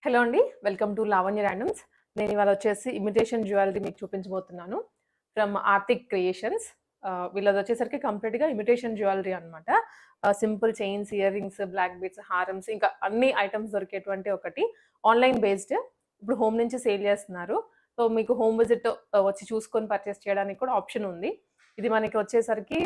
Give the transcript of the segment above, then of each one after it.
Hello అండి. Welcome to Lavanya randoms. నేను ఇవాళ వచ్చేసి ఇమిటేషన్ జ్యువెలరీ మీకు చూపించబోతున్నాను. From Arctic creations. వీళ్ళది వచ్చేసరికి కంప్లీట్‌గా ఇమిటేషన్ జ్యువెలరీ అన్నమాట. Simple chains, ear rings, black beads, హారమ్స్ ఇంకా అన్ని ఐటెమ్స్ దొరికేటువంటి ఒకటి. Online based. ఇప్పుడు హోమ్ నుంచి సేల్ చేస్తున్నారు. సో, మీకు హోమ్ విజిట్ వచ్చి చూసుకొని పర్చేస్ చేయడానికి కూడా ఆప్షన్ ఉంది. ఇది మనకి వచ్చేసరికి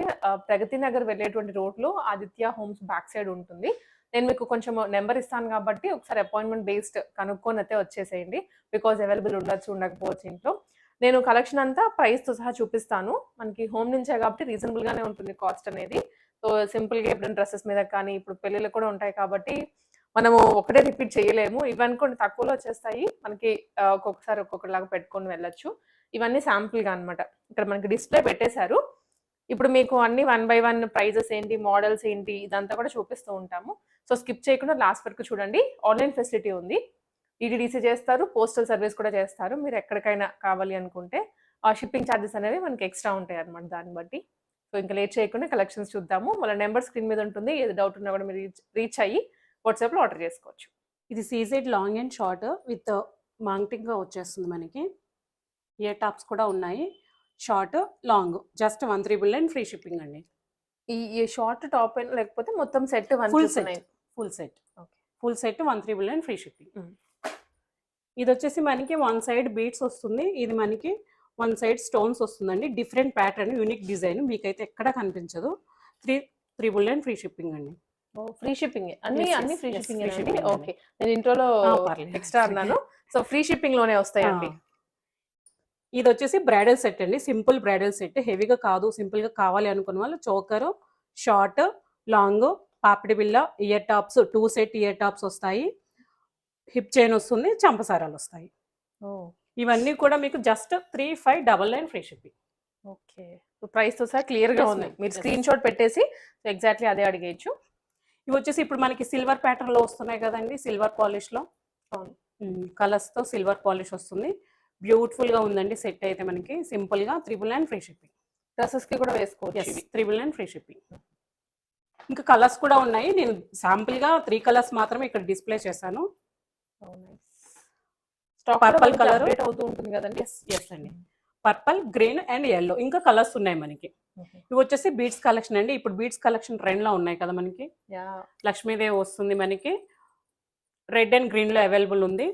ప్రగతి నగర్ వెళ్ళేటువంటి రోడ్‌లో ఆదిత్య హోమ్స్ బ్యాక్ సైడ్ ఉంటుంది. నేను మీకు కొంచెం నంబర్ ఇస్తాను కాబట్టి ఒకసారి అపాయింట్మెంట్ బేస్డ్ కనుక్కొనైతే వచ్చేసేయండి. బికాజ్ అవైలబుల్ ఉండొచ్చు, ఉండకపోవచ్చు ఇంట్లో. నేను కలెక్షన్ అంతా ప్రైస్‌తో సహా చూపిస్తాను. మనకి హోమ్ నుంచే కాబట్టి రీజనబుల్ గానే ఉంటుంది కాస్ట్ అనేది. సో, సింపుల్‌గా ఎప్పుడైనా డ్రెసెస్ మీద కానీ, ఇప్పుడు పెళ్ళిళ్ళు కూడా ఉంటాయి కాబట్టి, మనము ఒకటే రిపీట్ చేయలేము. ఇవనుకోండి తక్కువలో వచ్చేస్తాయి. మనకి ఒక్కొక్కసారి ఒక్కొక్కలాగా పెట్టుకొని వెళ్ళొచ్చు. ఇవన్నీ శాంపుల్‌గా అన్నమాట. ఇక్కడ మనకి డిస్‌ప్లే పెట్టేశారు. ఇప్పుడు మీకు అన్ని వన్ బై వన్ ప్రైజెస్ ఏంటి, మోడల్స్ ఏంటి ఇదంతా కూడా చూపిస్తూ ఉంటాము. సో, స్కిప్ చేయకుండా లాస్ట్ వరకు చూడండి. ఆన్‌లైన్ ఫెసిలిటీ ఉంది. డీటీడీసీ చేస్తారు. పోస్టల్ సర్వీస్ కూడా చేస్తారు. మీరు ఎక్కడికైనా కావాలి అనుకుంటే షిప్పింగ్ చార్జెస్ అనేవి మనకి ఎక్స్‌ట్రా ఉంటాయన్నమాట దాన్ని బట్టి. సో, ఇంక లేట్ చేయకుండా కలెక్షన్స్ చూద్దాము. వాళ్ళ నంబర్ స్క్రీన్ మీద ఉంటుంది. ఏది డౌట్ ఉన్నా కూడా మీరు రీచ్ అయ్యి వాట్సాప్‌లో ఆర్డర్ చేసుకోవచ్చు. ఇది CZ long and short with మాంగ్టింగ్‌గా వచ్చేస్తుంది మనకి. ఇయర్ టాప్స్ కూడా ఉన్నాయి. Short, long just 139 free shipping అండి. ఈ షార్ట్ టాప్ అయినా లేకపోతే మొత్తం set full set 139. Full set okay. Full set 139 free shipping. Hmm. ఇది వచ్చేసి మనకి వన్ సైడ్ బీడ్స్ వస్తుంది. ఇది మనకి వన్ సైడ్ స్టోన్స్ వస్తుందండి. డిఫరెంట్ ప్యాటర్న్, యూనిక్ డిజైన్ మీకైతే ఎక్కడ కనిపించదు. 399 ఫ్రీ షిప్పింగ్ అండి. ఓహ్! ఫ్రీ షిప్పింగే. అన్ని Yes, అన్ని yes, ఫ్రీ yes, షిప్పింగే free అండి? shipping అండి. ఓకే. నేను ఇంట్రోలో పర్లేదు. ఎక్స్‌ట్రా అన్నాను. సో, ఫ్రీ షిప్పింగ్‌లోనే వస్తాయండి. ఇది వచ్చేసి బ్రైడల్ సెట్ అండి. Simple bridal set. హెవీగా కాదు, సింపుల్ గా కావాలి అనుకున్న వాళ్ళు చోకర్, షార్ట్, లాంగ్, పాపిడి బిల్ల, ear tops 2 set ear tops వస్తాయి. హిప్ చైన్ వస్తుంది, చంపసారాలు వస్తాయి. ఓహ్! ఇవన్నీ కూడా మీకు just 3599 free shipping. Okay. So, ప్రైస్‌తో సహా క్లియర్‌గా Yes, ఉంది. ma'am. మీరు Yes. స్క్రీన్ షాట్ పెట్టేసి ఎగ్జాక్ట్‌లీ అదే అడిగేయొచ్చు. ఇవి వచ్చేసి ఇప్పుడు మనకి సిల్వర్ ప్యాటర్న్ లో వస్తున్నాయి కదండి, సిల్వర్ పాలిష్ లో. అవును. కలర్స్ తో సిల్వర్ పాలిష్ వస్తుంది. బ్యూటిఫుల్ గా ఉందండి సెట్ అయితే మనకి. సింపుల్ గా 399 ఫ్రీ షిప్పింగ్. డ్రెసెస్‌కి కూడా వేసుకోవచ్చు ఎస్, ఇవి. 399 ఫ్రీ షిప్పింగ్. ఇంకా కలర్స్ కూడా ఉన్నాయి. నేను శాంపుల్ గా 3 కలర్స్ మాత్రమే ఇక్కడ డిస్ప్లే చేశాను. ఓహ్! నైస్. స్టాక్ కూడా పర్పుల్ మనకి కలర్, అప్డేట్ అవుతూ ఉంటుంది కదండీ. ఎస్ అండి. పర్పుల్, గ్రీన్ అండ్ yellow ఇంకా కలర్స్ ఉన్నాయి మనకి. ఓకే. ఇవి వచ్చేసి బీడ్స్ కలెక్షన్ అండి. ఇప్పుడు బీడ్స్ కలెక్షన్ ట్రెండ్ లో ఉన్నాయి కదా మనకి. యాహ్! లక్ష్మీదేవి వస్తుంది మనకి. రెడ్ అండ్ గ్రీన్ లో అవైలబుల్ ఉంది.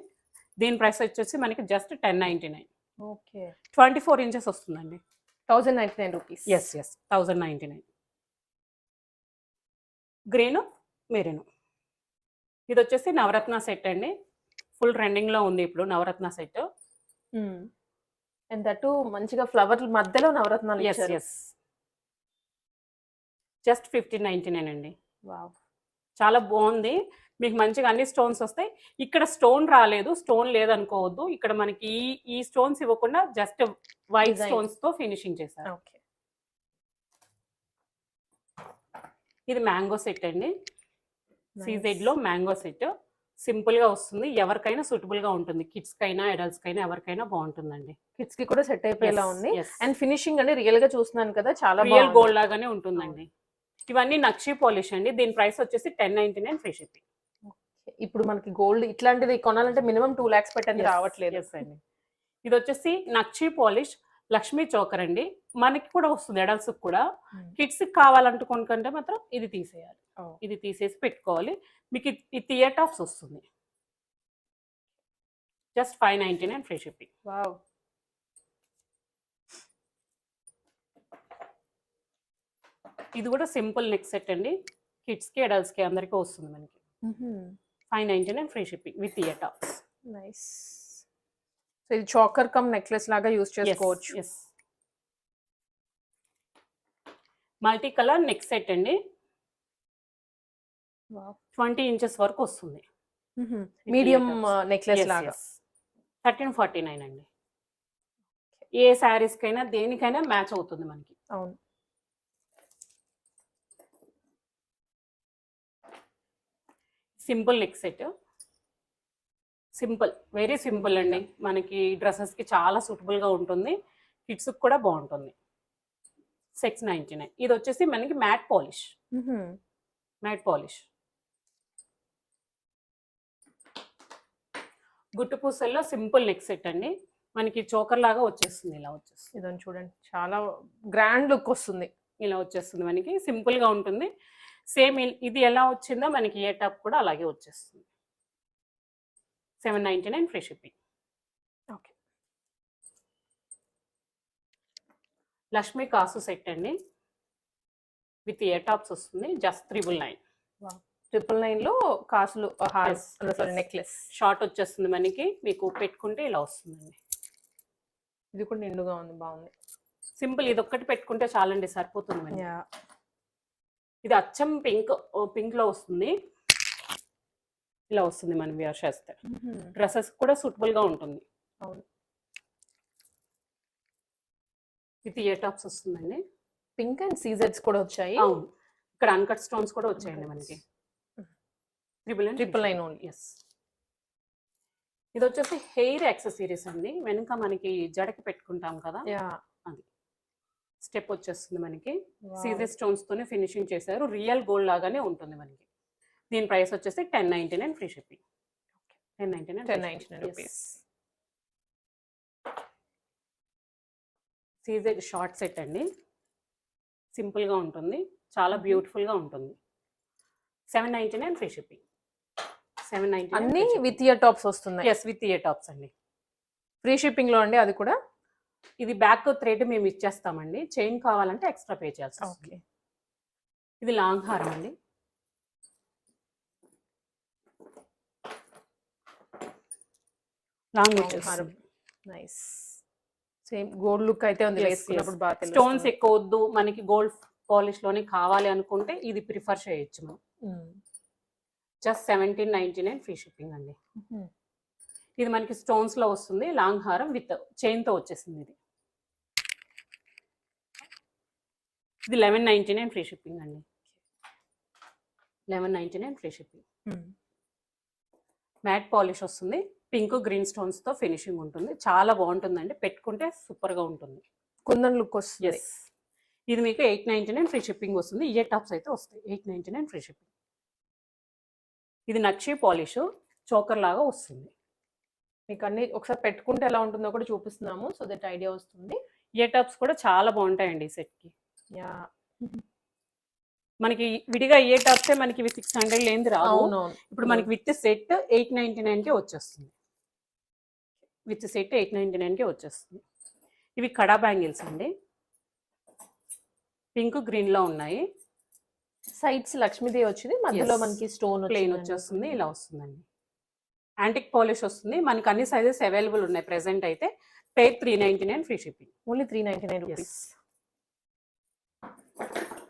దీని ప్రైస్ వచ్చేసి మనకి జస్ట్ 1099. ఓకే. 24 ఇంచెస్ వస్తుందండి. 1099 రూపీస్. ఎస్ 1099. Green, maroon. ఇది వచ్చేసి నవరత్న సెట్ అండి. ఫుల్ ట్రెండింగ్ లో ఉంది ఇప్పుడు నవరత్న సెట్. హ్మ్. అండ్ దట్ మంచిగా ఫ్లవర్ మధ్యలో నవరత్నాలు ఎస్ ఇచ్చారు. ఎస్ జస్ట్ 1599 అండి. వావ్! చాలా బాగుంది. మీకు మంచిగా అన్ని స్టోన్స్ వస్తాయి. ఇక్కడ స్టోన్ రాలేదు, స్టోన్ లేదనుకోవద్దు. ఇక్కడ మనకి ఈ స్టోన్స్ ఇవ్వకుండా జస్ట్ వైట్ Design. స్టోన్స్ తో ఫినిషింగ్ చేశారు. ఓకే. ఇది మ్యాంగో సెట్ అండి. Nice. సీజెడ్ లో మ్యాంగో సెట్. సింపుల్ గా వస్తుంది. ఎవరికైనా సూటబుల్ గా ఉంటుంది. కిడ్స్ కైనా, అడల్ట్స్ కైనా ఎవరికైనా బాగుంటుందండి. కిడ్స్ కి కూడా సెట్ అయిపోయేలా Yes, ఉంది. yes. అండ్ ఫినిషింగ్ అంటే రియల్ గా చూస్తున్నాను కదా, చాలా రియల్ బాగుంది. గోల్డ్ లాగానే ఉంటుందండి. ఇవన్నీ నక్షి పాలిష్ అండి. దీని ప్రైస్ వచ్చేసి 1099 ఫ్రీ షిప్పింగ్. ఇప్పుడు మనకి గోల్డ్ ఇట్లాంటిది కొనాలంటే మినిమం 2 లాక్స్ పెట్టండి రావట్లేదు. ఎస్ అండి. ఇది వచ్చేసి నక్షి పాలిష్ లక్ష్మీ చోకర్ అండి. మనకి కూడా వస్తుంది అడల్ట్స్ కూడా. కిడ్స్ కి కావాలంటే కొనుక్కుంటే మాత్రం ఇది తీసేయాలి. ఇది తీసేసి పెట్టుకోవాలి. మీకు ఇది ఇయర్ టాప్స్ వస్తుంది. Just 599 free shipping. వావ్! ఇది కూడా సింపుల్ నెక్ సెట్ అండి. కిడ్స్ కి, అడల్ట్స్ కి అందరికీ వస్తుంది మనకి. 599 free shipping with ear tops. Nice. So, ఇది చోకర్ కమ్ నెక్లెస్ లాగా యూస్ చేసుకోవచ్చు. Yes. Multi colour neck set అండి. వావ్! 20 ఇంచెస్ వరకు వస్తుంది. మీడియం నెక్లెస్ లాగా. 1349 అండి. ఏ శారీస్ కైనా దేనికైనా మ్యాచ్ అవుతుంది మనకి. అవును. Simple neck set. Simple, very simple అండి. మనకి డ్రెస్సెస్ కి చాలా సూటబుల్ గా ఉంటుంది. కిడ్స్ కి కూడా బాగుంటుంది. 699. ఇది వచ్చేసి మనకి మ్యాట్ పాలిష్. మ్యాట్ పాలిష్ గుట్టు పూసల్లో సింపుల్ నెక్ సెట్ అండి. మనకి చోకర్ లాగా వచ్చేస్తుంది, ఇలా వచ్చేస్తుంది. ఇదని చూడండి, చాలా గ్రాండ్ లుక్ వస్తుంది. ఇలా వచ్చేస్తుంది, మనకి సింపుల్ గా ఉంటుంది. సేమ్ ఇది ఎలా వచ్చిందో మనకి ఏ టాప్ కూడా అలాగే వచ్చేస్తుంది. 799 ఫ్రీ షిప్పింగ్. ఓకే. లక్ష్మీ కాసు సెట్ అండి, విత్ ఏ టాప్స్ వస్తుంది. జస్ట్ 999. 999 లో కాసులు Yes, sorry yes. Necklace. Short వచ్చేస్తుంది మనకి, మీకు పెట్టుకుంటే ఇలా వస్తుందండి. ఇది కూడా నిండుగా ఉంది, బాగుంది. సింపుల్, ఇది ఒక్కటి పెట్టుకుంటే చాలండి, సరిపోతుంది మనకి. యా. ఇది అచ్చం పింక్ లో వస్తుంది. ఇలా వస్తుంది మనం వేర్ చేస్తే. డ్రెస్సెస్ కూడా సూటబుల్ గా ఉంటుంది. అవును. విత్ ఇయర్ టాప్స్ వస్తుందండి. పింక్ అండ్ సీజెడ్స్ కూడా వచ్చాయి. అవును, ఇక్కడ అన్కట్ స్టోన్స్ కూడా వచ్చాయండి మనకి. 999 ఓన్లీ. ఎస్. ఇది వచ్చేసి హెయిర్ యాక్సెసరీస్ అండి. వెనుక మనకి జడకి పెట్టుకుంటాం కదా, యా. అది స్టెప్ వచ్చేస్తుంది మనకి. సీజెడ్ స్టోన్స్ తోనే ఫినిషింగ్ చేశారు. రియల్ గోల్డ్ లాగానే ఉంటుంది మనకి. దీని ప్రైస్ వచ్చేసి 1099 free shipping. 1099 rupees. CZ short set అండి, సింపుల్ గా ఉంటుంది, చాలా బ్యూటిఫుల్ గా ఉంటుంది. 799 ఫ్రీ షిప్పింగ్. 799 అన్ని విత్ ఇయర్ టాప్స్ వస్తున్నాయి. ఎస్, విత్ ఇయర్ టాప్స్ అండి. ఫ్రీ షిప్పింగ్ లో అండి అది కూడా. ఇది బ్యాక్ థ్రెడ్ మేము ఇచ్చేస్తామండి. చైన్ కావాలంటే ఎక్స్ట్రా పే చేయాల్సి వస్తుంది. ఓకే. ఇది లాంగ్ హారం అండి. లాంగ్ వచ్చేస్తుంది. నైస్. సేమ్ గోల్డ్ లుక్ అయితే ఉంది, వేసుకున్నప్పుడు బాగా తెలుస్తుంది. స్టోన్స్ ఎక్కువ వద్దు, మనకి గోల్డ్ పాలిష్ లోనే కావాలి అనుకుంటే ఇది ప్రిఫర్ చేయొచ్చు మనం. జస్ట్ 1799 ఫ్రీ షిప్పింగ్ అండి. ఇది మనకి స్టోన్స్ లో వస్తుంది. లాంగ్ హారం విత్ చైన్ తో వచ్చేసింది. ఇది 1199 ఫ్రీ షిప్పింగ్ అండి. 1199 ఫ్రీ షిప్పింగ్. మ్యాట్ పాలిష్ వస్తుంది. పింక్ గ్రీన్ స్టోన్స్ తో ఫినిషింగ్ ఉంటుంది. చాలా బాగుంటుందండి, పెట్టుకుంటే సూపర్ గా ఉంటుంది. కుందన్ లుక్ వస్తుంది. ఎస్. ఇది మీకు 899 ఫ్రీ షిప్పింగ్ వస్తుంది. ఇయర్ టాప్స్ అయితే వస్తాయి. 899 ఫ్రీ షిప్పింగ్. ఇది నక్షి పాలిష్, చోకర్ లాగా వస్తుంది. మీకు అన్ని ఒకసారి పెట్టుకుంటే ఎలా ఉంటుందో కూడా చూపిస్తున్నాము, సో దట్ ఐడియా వస్తుంది. ఇయర్ టాప్స్ కూడా చాలా బాగుంటాయండి ఈ సెట్ కి. యా. మనకి విడిగా ఇయర్ టాప్స్ మనకి 600 లేనిది రావు. అవునవును. ఇప్పుడు మనకి విత్ సెట్ 899 కి వచ్చేస్తుంది. విత్ సెట్ 899 కి వచ్చేస్తుంది. ఇవి కడా బ్యాంగిల్స్ అండి, పింక్ గ్రీన్ లో ఉన్నాయి. సైడ్స్ లక్ష్మీదేవి వచ్చింది, మధ్యలో Yes. మనకి స్టోన్ ప్లెయిన్ వచ్చేస్తుంది, ఇలా వస్తుందండి. యాంటిక్ పాలిష్ వస్తుంది. మనకి అన్ని సైజెస్ అవైలబుల్ ఉన్నాయి ప్రెసెంట్ అయితే. పేర్ 399 free shipping. Only 399 rupees.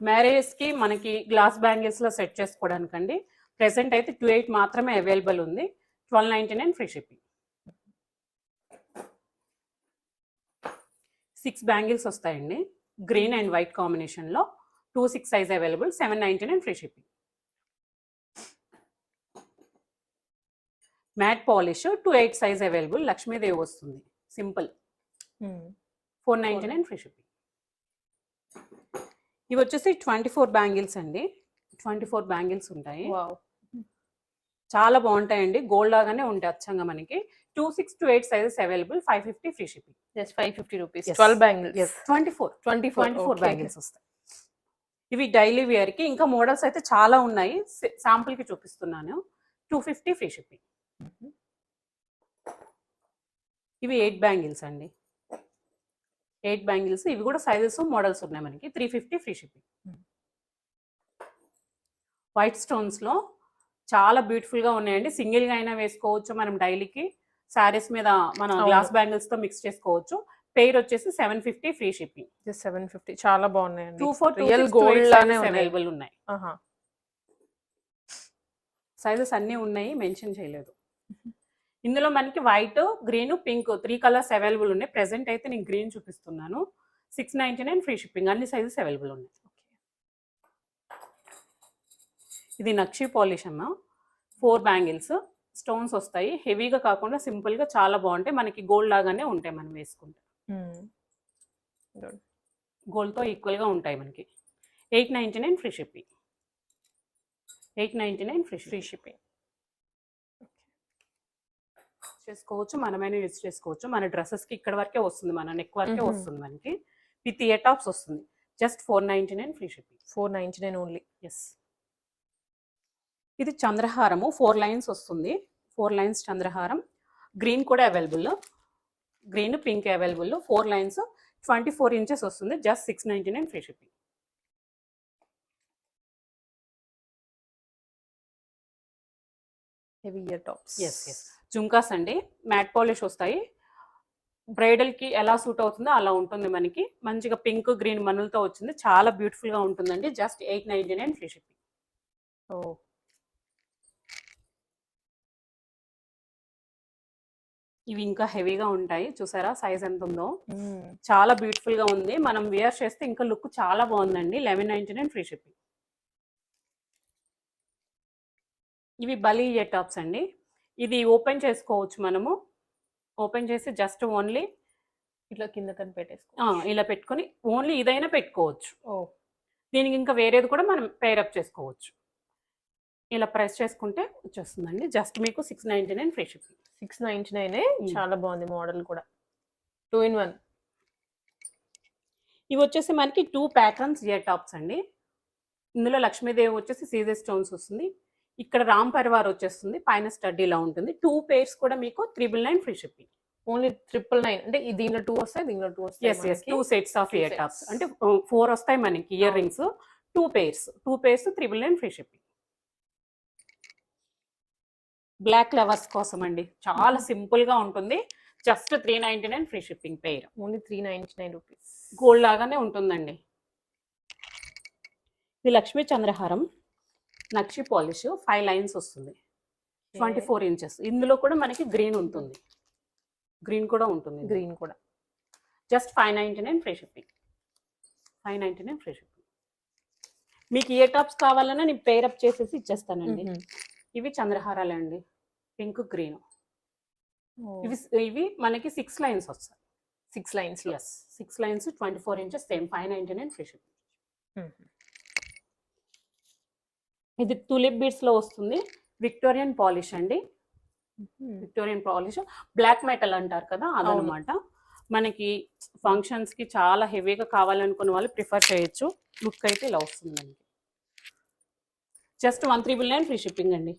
Marriages కి మనకి గ్లాస్ బ్యాంగిల్స్ లో సెట్ చేసుకోవడానికండి. ప్రెసెంట్ అయితే 28 మాత్రమే అవైలబుల్ ఉంది. 1299 ఫ్రీ షిప్పింగ్. 6 బ్యాంగిల్స్ వస్తాయండి, గ్రీన్ అండ్ వైట్ కాంబినేషన్ లో. 26 size available. 799 free shipping. Matte polish 28 size available. Lakshmidevi వస్తుంది, సింపుల్. 499 free shipping. ఇవి వచ్చేసి 24 బ్యాంగిల్స్ అండి. 24 బ్యాంగిల్స్ ఉంటాయి. వావ్. చాలా బాగుంటాయండి, గోల్డ్ లాగానే ఉంటాయి అచ్చంగా మనకి. 26 to 8 sizes available. 550 free shipping. Just 550 rupees. Yes. 12 bangles. 24 bangles వస్తాయి. ఇవి డైలీ వేర్ కి. ఇంకా మోడల్స్ అయితే చాలా ఉన్నాయి, శాంపుల్ కి చూపిస్తున్నాను. 250 ఫ్రీ షిప్పింగ్. ఇవి 8 బ్యాంగిల్స్ అండి. 8 బ్యాంగిల్స్. ఇవి కూడా సైజెస్ మోడల్స్ ఉన్నాయి మనకి. 350 ఫ్రీ షిప్పింగ్. వైట్ స్టోన్స్ లో చాలా బ్యూటిఫుల్ గా ఉన్నాయండి. సింగిల్ గా అయినా వేసుకోవచ్చు మనం డైలీకి. సారీస్ మీద మనం గ్లాస్ బ్యాంగిల్స్ తో మిక్స్ చేసుకోవచ్చు. పేర్ వచ్చేసి 750 ఫ్రీ షిప్పింగ్. జస్ట్ 750. చాలా బాగున్నాయండి. 24 రియల్ గోల్డ్ లానే అవైలబుల్ ఉన్నాయి. ఆహా. సైజెస్ అన్ని ఉన్నాయి, మెన్షన్ చేయలేదు. ఇందులో మనకి white, green, pink 3 colours available ఉన్నాయి. ప్రెసెంట్ అయితే నేను గ్రీన్ చూపిస్తున్నాను. 699 ఫ్రీ షిప్పింగ్. అన్ని సైజెస్ అవైలబుల్ ఉన్నాయి. ఇది నక్షి పాలిష్ అమ్మ. 4 బ్యాంగిల్స్. స్టోన్స్ వస్తాయి. హెవీగా కాకుండా సింపుల్ గా చాలా బాగుంటాయి. మనకి గోల్డ్ లాగానే ఉంటాయి మనం వేసుకుంటే. గోల్డ్ తో ఈక్వల్ గా ఉంటాయి మనకి. 899 ఫ్రీ షిప్పింగ్. 899 free shipping. చేసుకోవచ్చు, మనమైనా యూజ్ చేసుకోవచ్చు. మన డ్రెస్సెస్ కి ఇక్కడ వరకే వస్తుంది, మన నెక్ వరకే మ్మ్. వస్తుంది మనకి. విత్ ఇయర్ టాప్స్ వస్తుంది. Just 499 free shipping. 499 only. Yes. ఇది చంద్రహారము 4 లైన్స్ వస్తుంది. 4 లైన్స్ చంద్రహారం. గ్రీన్ కూడా available, green pink available. 4 lines 24 inches వస్తుంది. Just 699 free shipping. Heavy ear tops. Yes yes. Jhumkas అండి, మ్యాట్ పాలిష్ వస్తాయి. బ్రైడల్ కి ఎలా సూట్ అవుతుందో అలా ఉంటుంది మనకి. మంచిగా పింక్ గ్రీన్ మనులతో వచ్చింది, చాలా బ్యూటిఫుల్ గా ఉంటుందండి. Just 899 free shipping. ఓ, ఇవి ఇంకా హెవీగా ఉంటాయి, చూసారా సైజ్ ఎంత ఉందో. మ్మ్. చాలా బ్యూటిఫుల్ గా ఉంది. మనం వేర్ చేస్తే ఇంకా లుక్ చాలా బాగుందండి. 1199 ఫ్రీ షిప్పింగ్. ఇవి బలి ఇయర్ టాప్స్ అండి. ఇది ఓపెన్ చేసుకోవచ్చు మనము. ఓపెన్ చేసి జస్ట్ ఓన్లీ ఇట్లా కింద కని పెట్టేసుకో. ఇలా పెట్టుకొని ఓన్లీ ఇదైనా పెట్టుకోవచ్చు. ఓ, దీనికి ఇంకా వేరేది కూడా మనం పేరప్ చేసుకోవచ్చు. ఇలా ప్రెస్ చేసుకుంటే వచ్చేస్తుందండి. జస్ట్ మీకు 699 ఫ్రీ షిప్పింగ్. 699. చాలా బాగుంది మోడల్ కూడా. 2 in 1. ఇవి వచ్చేసి మనకి 2 ప్యాటర్న్స్ ఇయర్ టాప్స్ అండి. ఇందులో లక్ష్మీదేవి వచ్చేసి సీజర్ స్టోన్స్ వస్తుంది. ఇక్కడ రామ్ పరివార్ వచ్చేస్తుంది, పైన స్టడ్ ఇలా ఉంటుంది. 2 పేర్స్ కూడా మీకు 399 ఫ్రీ షిప్పింగ్. ఓన్లీ 999. అంటే దీనిలో 2 వస్తాయి, దీనిలో 2 వస్తాయి. Yes yes. 2 sets of 2 ear sets. Tops. అంటే 4 వస్తాయి మనకి ear rings. 2 pairs 399 free shipping. Black lovers కోసం అండి, చాలా సింపుల్ గా ఉంటుంది. Just 399 free shipping pair. Only 399 rupees. Gold లాగానే ఉంటుందండి. ఇది లక్ష్మీ చంద్రహారం, నక్షి పాలిష్, 5 లైన్స్ వస్తుంది. 24 ఇంచెస్. ఇందులో కూడా మనకి గ్రీన్ ఉంటుంది, గ్రీన్ కూడా ఉంటుంది. గ్రీన్ కూడా. Just 599 free shipping. 599 free shipping. మీకు ఇయర్ టాప్స్ కావాలన్నా నేను పేరప్ చేసేసి ఇచ్చేస్తానండి. ఇవి చంద్రహారాలే అండి, పింక్ గ్రీన్. ఇవి మనకి 6 లైన్స్ వస్తాయి. 6 lines. Yes, 6 lines 24 inches. Same 599 free shipping. ఇది టులిప్ బీడ్స్ లో వస్తుంది. విక్టోరియన్ పాలిష్ అండి. విక్టోరియన్ పాలిష్, బ్లాక్ మెటల్ అంటారు కదా అదనమాట. మనకి ఫంక్షన్స్ కి చాలా హెవీగా కావాలనుకున్న వాళ్ళు ప్రిఫర్ చేయొచ్చు. లుక్ అయితే ఇలా వస్తుంది మనకి. జస్ట్ 1399 ఫ్రీ షిప్పింగ్ అండి.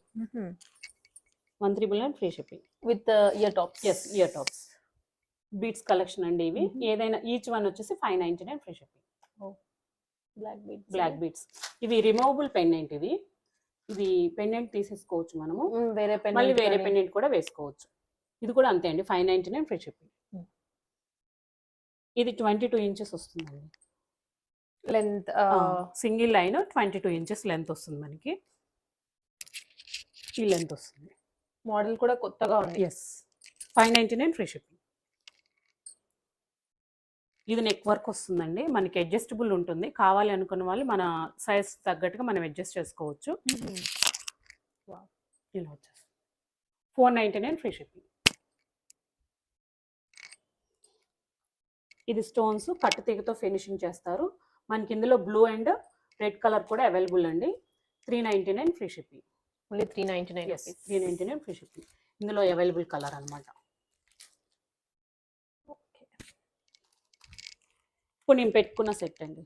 1399 free shipping with ear tops. Yes, ear tops. Beads collection అండి ఇవి. ఏదైనా ఈచ్ వన్ వచ్చేసి 599 free shipping. Black beads. Black beads. ఇవి రిమూవబుల్ పెండెంట్. ఇది పెండెంట్ తీసేసుకోవచ్చు మనము, వేరే పెన్. మళ్ళీ వేరే పెండెంట్ కూడా వేసుకోవచ్చు. ఇది కూడా అంతే అండి, 599 ఫ్రీ షిప్పింగ్. ఇది 22 ఇంచెస్ వస్తుందండి length. Single line 22 inches length వస్తుంది మనకి. ఈ లెంత్ వస్తుంది. మోడల్ కూడా కొత్తగా ఉంది. Yes, 599 free shipping. ఇది నెక్ వర్క్ వస్తుందండి, మనకి అడ్జస్టబుల్ ఉంటుంది. కావాలి అనుకున్న వాళ్ళు మన సైజ్ తగ్గట్టుగా మనం అడ్జస్ట్ చేసుకోవచ్చు. ఇలా వచ్చేస్తుంది. 499 ఫ్రీ షిప్పింగ్. ఇది స్టోన్స్ కట్టు తీగతో ఫినిషింగ్ చేస్తారు. మనకి ఇందులో బ్లూ అండ్ రెడ్ కలర్ కూడా అవైలబుల్ అండి. 399 free shipping. Only 399. Yes, 399 free shipping. ఇందులో అవైలబుల్ కలర్ అనమాట. ఇప్పుడు నేను పెట్టుకున్న సెట్ అండి.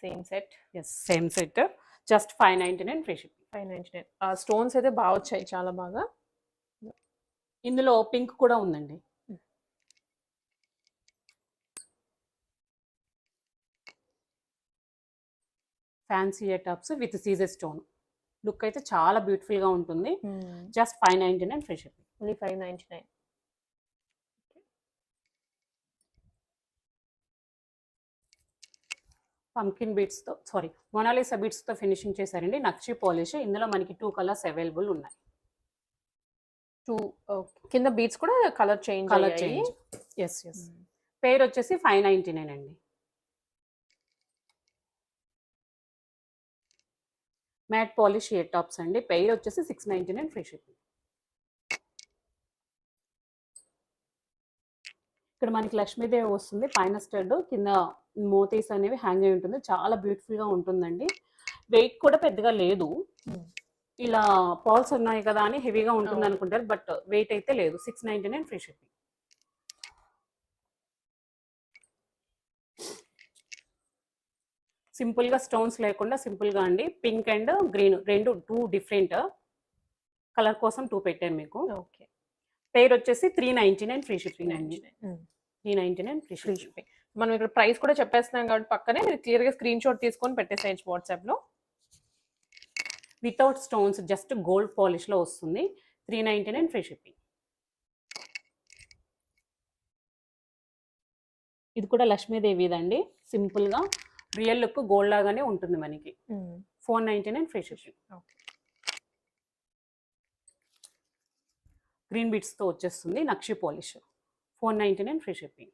Same set. Yes, same set. Just 599 free shipping. 599. Stones అయితే బాగా వచ్చాయి, చాలా బాగా. ఇందులో పింక్ కూడా ఉందండి. Fancy ear tops with Caesar stone. Look అయితే చాలా బ్యూటిఫుల్ గా ఉంటుంది. Just 599 free shipping. Only 599. Pumpkin beads తో, సారీ, మొనాలిసా బీట్స్ తో ఫినిషింగ్ చేశారండి. నక్షి పాలిష్. ఇందులో మనకి 2 కలర్స్ అవైలబుల్ ఉన్నాయి. 2 కింద బీట్స్ కూడా colour change. Colour change. Yes yes. Pair వచ్చేసి 599 అండి. మ్యాట్ పాలిష్ ఇయర్ టాప్స్ అండి. పెయిర్ వచ్చేసి 699 ఫ్రీ షిప్పింగ్. ఇక్కడ మనకి లక్ష్మీదేవి వస్తుంది, పైన స్టడ్, కింద మోతీస్ అనేవి హ్యాంగ్ అయి ఉంటుంది. చాలా బ్యూటిఫుల్ గా ఉంటుందండి. వెయిట్ కూడా పెద్దగా లేదు. ఇలా పాల్స్ ఉన్నాయి కదా అని హెవీగా ఉంటుంది అవును. అనుకుంటారు, బట్ వెయిట్ అయితే లేదు. 699 ఫ్రీ షిప్పింగ్. సింపుల్ గా స్టోన్స్ లేకుండా సింపుల్ గా అండి. పింక్ అండ్ గ్రీన్ రెండు 2 డిఫరెంట్ కలర్ కోసం 2 పెట్టాను మీకు. ఓకే. పేర్ వచ్చేసి 399 ఫ్రీ షిప్పింగ్ అండి. 399. 399 ఫ్రీ ఫ్రీ షిప్పింగ్. షిప్పింగ్. మనం ఇక్కడ ప్రైస్ కూడా చెప్పేస్తున్నాం కాబట్టి పక్కనే మీరు క్లియర్‌గా స్క్రీన్ షాట్ తీసుకొని పెట్టేసేయచ్చు వాట్సాప్‌లో. Without stones just gold polish లో వస్తుంది. 399 ఫ్రీ షిప్పింగ్. ఇది కూడా లక్ష్మీదేవిదండి. సింపుల్ గా రియల్ లుక్ గోల్డ్ లాగానే ఉంటుంది మనకి. 499 free shipping. Okay. Green beats తో వచ్చేస్తుంది నక్షి పాలిష్. 499 free shipping.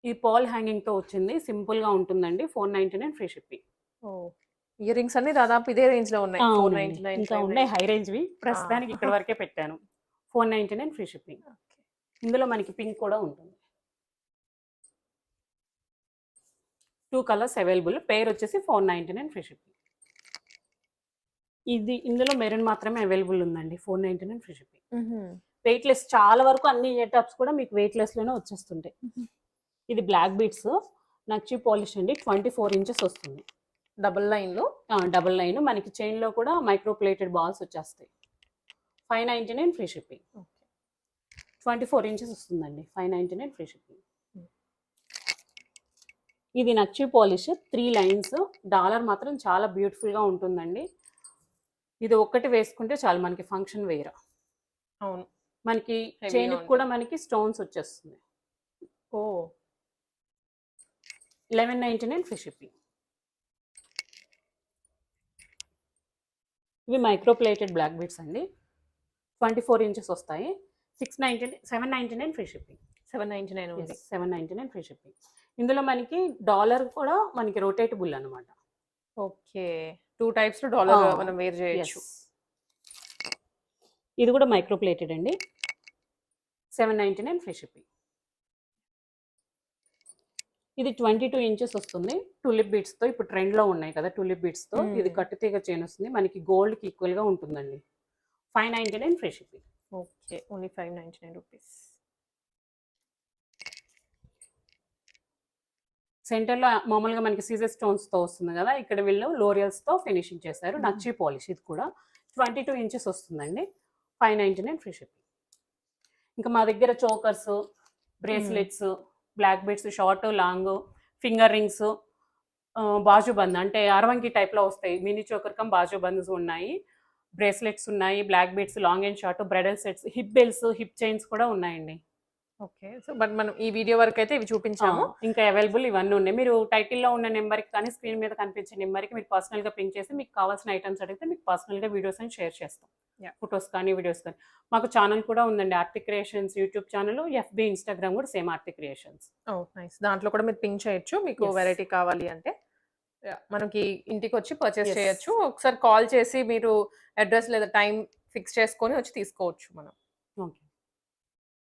ఈ పాల్ హ్యాంగింగ్ తో వచ్చింది. సింపుల్ గా ఉంటుందండి. 499 ఫ్రీ షిప్పింగ్. ఓహ్! ఇయర్ రింగ్స్ అన్ని దాదాపు ఇదే రేంజ్ లో ఉన్నాయి. 499 ఇంకా ఉన్నాయి హై రేంజ్ వి. ప్రస్తుతానికి ఇక్కడ వరకే పెట్టాను. 499 ఫ్రీ షిప్పింగ్. ఓకే. ఇందులో మనకి పింక్ కూడా ఉంటుంది. 2 కలర్స్ అవైలబుల్. పేర్ వచ్చేసి 499 ఫ్రీ షిప్పింగ్. ఇందులో మెరూన్ మాత్రమే అవైలబుల్ ఉందండి. 499 ఫ్రీ షిప్పింగ్. వెయిట్ లెస్ చాలా వరకు అన్ని ఇయర్ టాప్స్ కూడా మీకు వెయిట్ లెస్ లోనే వచ్చేస్తుంటాయి. ఇది బ్లాక్ బీట్స్ నక్షి పాలిష్ అండి. 24 ఇంచెస్ వస్తుంది. డబుల్ లైన్ లో డబుల్ లైన్ మనకి చైన్ లో కూడా మైక్రో ప్లేటెడ్ బాల్స్ వచ్చేస్తాయి. 599 ఫ్రీ షిప్పింగ్. 24 ఇంచెస్ వస్తుందండి. 599 ఫ్రీ షిప్పింగ్. ఇది నక్షి పాలిష్ 3 లైన్స్. డాలర్ మాత్రం చాలా బ్యూటిఫుల్ గా ఉంటుందండి. ఇది ఒక్కటి వేసుకుంటే చాలు మనకి ఫంక్షన్ వేర్. అవును. మనకి Heavy చైన్ గా కూడా మనకి స్టోన్స్ వచ్చేస్తుంది. ఓ 1199 ఫ్రీ షిప్పింగ్. ఇవి మైక్రో ప్లేటెడ్ బ్లాక్ బీట్స్ అండి. 24 ఇంచెస్ వస్తాయి. 799 ఫ్రీ షిప్పింగ్. 799 ఉంది. 799 ఫ్రీ షిప్పింగ్. ఇందులో మనకి డాలర్ కూడా మనకి రొటేటబుల్ అనమాట. ఓకే. 2 టైప్స్ లో డాలర్ మనం వేర్ చేయొచ్చు. ఇది కూడా మైక్రో ప్లేటెడ్ అండి. 799 ఫ్రీ షిప్పింగ్. ఇది 22 ఇంచెస్ వస్తుంది. టులిప్ బీట్స్ తో ఇప్పుడు ట్రెండ్ లో ఉన్నాయి కదా టులిప్ బీట్స్ తో. ఇది కట్టుతీగ చైన్ వస్తుంది. మనకి గోల్డ్ కి ఈక్వల్ గా ఉంటుందండి. 599 free shipping. Okay. Only 599 rupees. Centre లో మామూలుగా మనకి సీజర్ స్టోన్స్ తో వస్తుంది కదా, ఇక్కడ వీళ్ళు లోరియల్స్ తో ఫినిషింగ్ చేశారు. నక్షి పాలిష్ ఇది కూడా 22 ఇంచెస్ వస్తుందండి. 599 ఫ్రీ షిప్పింగ్. ఇంకా మా దగ్గర chokers, bracelets, black beads, short long, finger rings, బాజుబంద్ అంటే అరవంకి టైప్ లో వస్తాయి. మినీ చోకర్ కమ్ బాజుబంద్స్ ఉన్నాయి. బ్రేస్లెట్స్ ఉన్నాయి. Black beads long and short, bridal sets, hip belts, hip chains కూడా ఉన్నాయండి. ఓకే. సో బట్ మనం ఈ వీడియో వరకు అయితే ఇవి చూపించాము. ఇంకా అవైలబుల్ ఇవన్నీ ఉన్నాయి. మీరు టైటిల్లో ఉన్న నెంబర్కి కానీ స్క్రీన్ మీద కనిపించే నెంబర్కి మీరు పర్సనల్గా పింక్ చేసి మీకు కావాల్సిన ఐటమ్స్ అడిగితే మీకు పర్సనల్గా వీడియోస్ అని షేర్ చేస్తాం. ఫొటోస్ కానీ వీడియోస్ కానీ. మాకు ఛానల్ కూడా ఉందండి, Arctic creations YouTube channel, FB, Instagram కూడా సేమ్ ఆర్టిక్ క్రియేషన్స్. నైస్. దాంట్లో కూడా మీరు పింక్ చేయొచ్చు మీకు వెరైటీ కావాలి అంటే. మనకి ఇంటికి వచ్చి పర్చేస్ చేయొచ్చు. ఒకసారి కాల్ చేసి మీరు అడ్రస్ లేదా టైం ఫిక్స్ చేసుకొని వచ్చి తీసుకోవచ్చు మనం. ఓకే.